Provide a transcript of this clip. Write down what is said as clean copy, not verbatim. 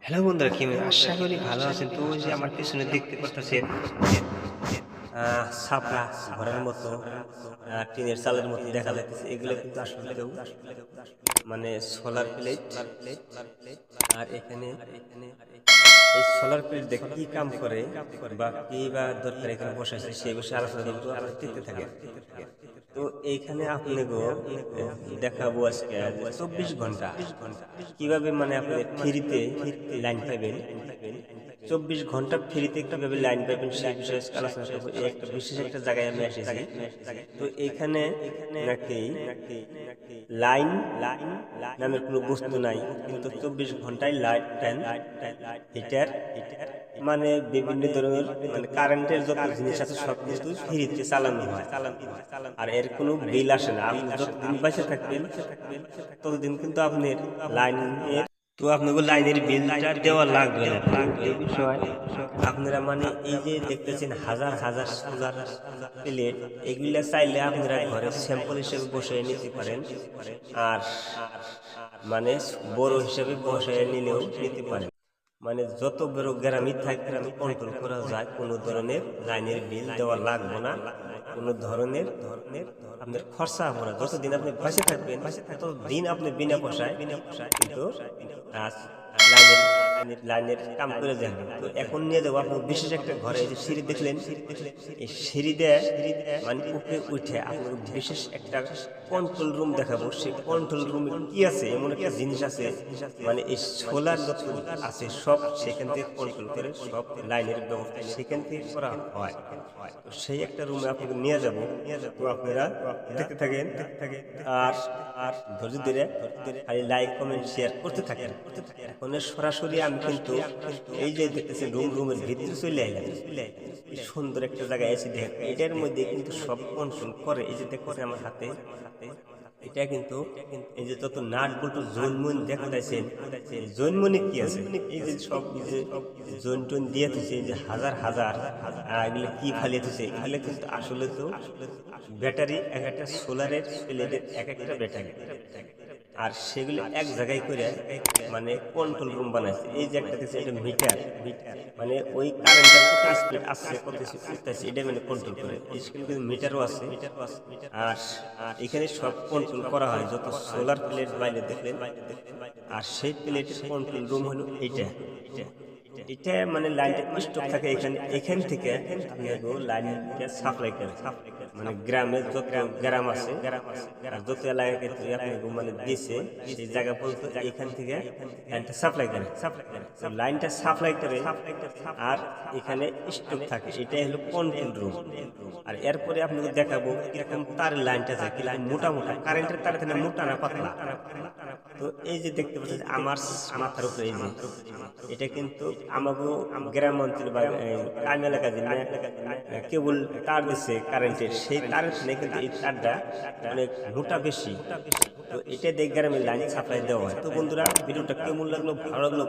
Hello বন্ধুরা, আশা করি ভালো আছেন। তো ওই যে আমার পেছনে দেখতে পারতেছেন ছাপড়া ঘরের মতো টিনের চালের মতো দেখা যাইতেছে। এগুলো কিন্তু আসলে কেউ মানে সোলার প্লেট। আর এখানে এই সোলার প্লেট দিয়ে কি কাম করে বা কি বা দরকার এখানে বসাইছে সেই বিষয়ে আলোচনা করবো, আপনারা দেখতে থাকেন। তো এইখানে আপনাকে দেখাবো আজকে যে 24 ঘন্টা কিভাবে মানে আপনি ফ্রিতে লাইন পাইবেন। 24 ঘন্টা ফ্রিতে কিভাবে লাইন পাইবেন সেই বিষয়ে আজকে আলোচনা করবো। এই একটা বিশেষ একটা জায়গায় আমি এসেছি। তো এইখানে নাকি লাইন নামের কোনো বস্তু নাই, কিন্তু 24 ঘন্টায় লাইট ফ্যান হিটার মানে বিভিন্ন ধরনের মানে কারেন্টের যত জিনিস আছে সব কিন্তু ফ্রিতে চালানো হয়। আর এর কোনো বিল আসে না। আপনি যতদিন বেঁচে থাকবেন ততদিন কিন্তু আপনার লাইনের আপনাকে লাইনের বিলটা দেওয়া লাগবে না। তো এই বিষয় আপনারা মানে এই যে দেখতেছেন হাজার হাজার সোলার প্লেট, এগুলা চাইলে আপনারা ঘরে স্যাম্পল হিসেবে বসিয়ে নিতে পারেন। আর মানে বড় হিসেবে বসিয়ে নিলেও নিতে পারেন। মানে যত বড় গ্রামই থাকে কন্ট্রোল করা যায়, কোনো ধরনের লাইনের বিল দেওয়া লাগবে না, কোনো ধরনের আপনার খরচা হবে না। যতদিন আপনি বাঁচে থাকবেন ততদিন আপনি বিনা পয়সায় কিন্তু লাইনের লাইনের কাম করে যাবেন। তো এখন নিয়ে যাবো আপনার বিশেষ একটা ঘরে। এই যে সিঁড়ি দেখলেন, এই সিঁড়ি দিয়ে মানে উপরে উঠে আপনার বিশেষ একটা কন্ট্রোল রুম দেখাবো। সেই কন্ট্রোল রুমে কি আছে, এমন একটা জিনিস আছে মানে এই সোলার যত আছে সব সেখান থেকে কন্ট্রোল করে, সব লাইনের ব্যবস্থা সেখান থেকে করা হয়। তো সেই একটা রুমে আপনাকে নিয়ে যাব। তো আপনারা দেখতে থাকেন আর আর ধৈর্য ধরে খালি লাইক কমেন্ট শেয়ার করতে থাকেন। এখন সরাসরি আমি কিন্তু এই যে দেখতেছেন রুমের ভিতরে চলে এলাম। এই সুন্দর একটা জায়গায় এসে দেখেন, এটার মধ্যে কিন্তু সব কন্ট্রোল করে। এই যে দেখতেছেন আমার হাতে, এটা কিন্তু এই যে যত নাট বল্টু জৈনমন দেখতেছেন, জৈনমনে কি আছে, এই যে সব যে জৈন টৈন দিয়ে থাকছে, এই যে হাজার হাজার এগুলো কি ফালিয়ে থাকছে, এগুলো কিন্তু আসলে তো ব্যাটারি, এক একটা সোলারের প্লেটের এক একটা ব্যাটারি। আর সেগুলো এক জায়গায় করে মানে কন্ট্রোল রুম বানাইছে। এই যে একটা দেখছে, এটা মিটার, মানে ওই কারেন্টটা কত স্পিড আসছে কত স্পিড আসছে এটা মানে কন্ট্রোল করে। স্ক্রিন কিন্তু মিটারও আছে। আর এখানে সব কন্ট্রোল করা হয় যত সোলার প্লেট বাইরে দেখলেন। আর সেই প্লেটের কন্ট্রোল রুম হলো এইটা। এটা মানে লাইনটা স্টক থাকে এখানে, এখান থেকে লাইনটা সাপ্লাই করে মানে গ্রামে যত গ্রাম আছে আর যত এলাকায় আপনাকে মানে দিছে সেই জায়গা পর্যন্ত এখান থেকে লাইনটা সাপ্লাই করে, লাইনটা সাপ্লাই করে। আর এখানে স্টক থাকে, এটাই হলো কন্ট্রোল রুম। আর এরপরে আপনাকে দেখাবো কিরকম তার লাইনটা যায়, কিরকম মোটা মোটা কারেন্টের তার এখানে মোটা না পাতলা। তো এই যে দেখতে পাচ্ছেন আমার মাথার উপরে এই যে এটা কিন্তু আমাগো গ্রাম অঞ্চল বা গ্রাম এলাকা যে কেবল তার দিচ্ছে কারেন্টের, সেই তারের কিন্তু এই তারটা অনেক মোটা বেশি। তো এটা দেখ গ্রামে লাইন সাপ্লাই দেওয়া হয়। তো বন্ধুরা, ভিডিওটা কেমন লাগলো, ভালো লাগলো